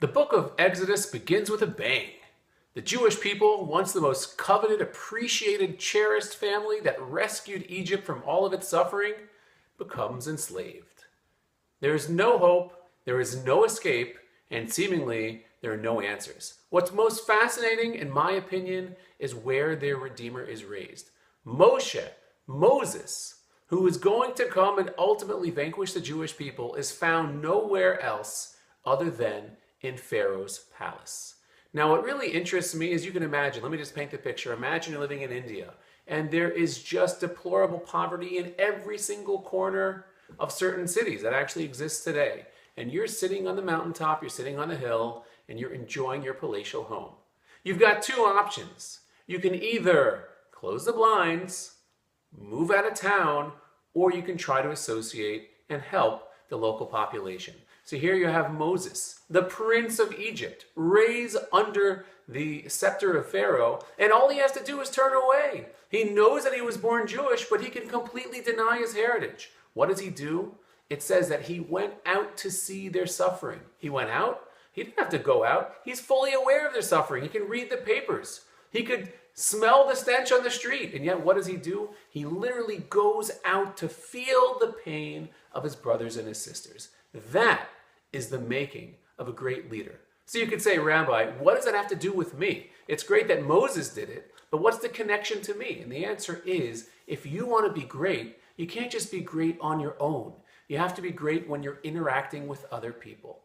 The book of Exodus begins with a bang. The Jewish people, once the most coveted, appreciated, cherished family that rescued Egypt from all of its suffering, becomes enslaved. There is no hope, there is no escape, and seemingly there are no answers. What's most fascinating, in my opinion, is where their Redeemer is raised. Moses, who is going to come and ultimately vanquish the Jewish people, is found nowhere else other than in Pharaoh's palace. Now, what really interests me is, you can imagine, let me just paint the picture. Imagine you're living in India, and there is just deplorable poverty in every single corner of certain cities that actually exist today. And you're sitting on the mountaintop, you're sitting on the hill, and you're enjoying your palatial home. You've got two options. You can either close the blinds, move out of town, or you can try to associate and help the local population. So here you have Moses, the prince of Egypt, raised under the scepter of Pharaoh, and all he has to do is turn away. He knows that he was born Jewish, but he can completely deny his heritage. What does he do? It says that he went out to see their suffering. He went out. He didn't have to go out. He's fully aware of their suffering. He can read the papers. He could smell the stench on the street. And yet, what does he do? He literally goes out to feel the pain of his brothers and his sisters. That is the making of a great leader. So you could say, Rabbi, what does that have to do with me? It's great that Moses did it, but what's the connection to me? And the answer is, if you want to be great, you can't just be great on your own. You have to be great when you're interacting with other people.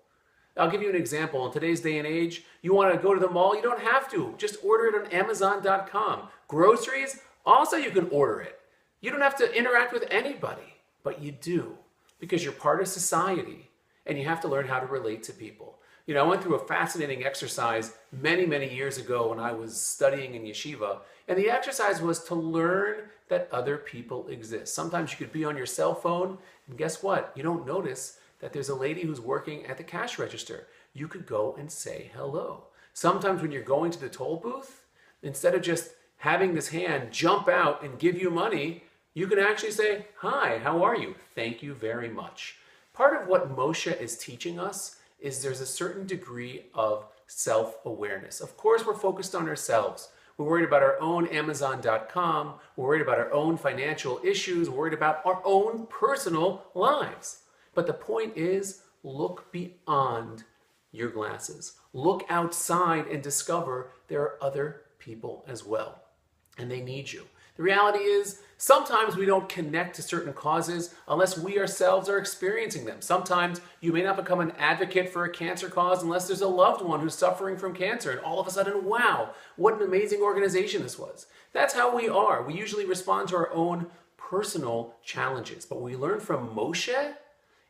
I'll give you an example. In today's day and age, you want to go to the mall, you don't have to. Just order it on Amazon.com. Groceries, also you can order it. You don't have to interact with anybody, but you do, because you're part of society, and you have to learn how to relate to people. You know, I went through a fascinating exercise many, many years ago when I was studying in yeshiva, and the exercise was to learn that other people exist. Sometimes you could be on your cell phone, and guess what? You don't notice that there's a lady who's working at the cash register. You could go and say hello. Sometimes when you're going to the toll booth, instead of just having this hand jump out and give you money, you can actually say, "Hi, how are you? Thank you very much." Part of what Moshe is teaching us is there's a certain degree of self-awareness. Of course, we're focused on ourselves. We're worried about our own Amazon.com. We're worried about our own financial issues. We're worried about our own personal lives. But the point is, look beyond your glasses. Look outside and discover there are other people as well, and they need you. The reality is, sometimes we don't connect to certain causes unless we ourselves are experiencing them. Sometimes you may not become an advocate for a cancer cause unless there's a loved one who's suffering from cancer, and all of a sudden, wow, what an amazing organization this was. That's how we are. We usually respond to our own personal challenges. But what we learn from Moshe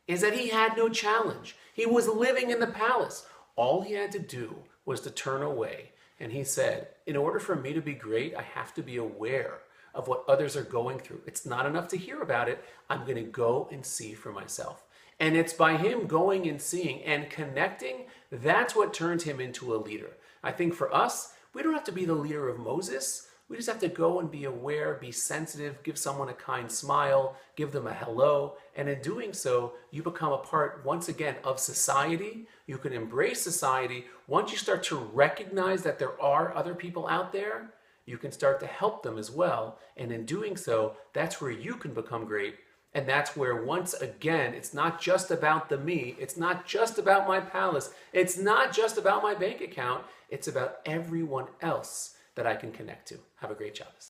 is that he had no challenge. He was living in the palace. All he had to do was to turn away. And he said, in order for me to be great, I have to be aware of what others are going through. It's not enough to hear about it. I'm going to go and see for myself. And it's by him going and seeing and connecting, that's what turned him into a leader. I think for us, we don't have to be the leader of Moses. We just have to go and be aware, be sensitive, give someone a kind smile, give them a hello. And in doing so, you become a part, once again, of society. You can embrace society. Once you start to recognize that there are other people out there, you can start to help them as well. And in doing so, that's where you can become great. And that's where, once again, it's not just about the me. It's not just about my palace. It's not just about my bank account. It's about everyone else that I can connect to. Have a great Shabbos.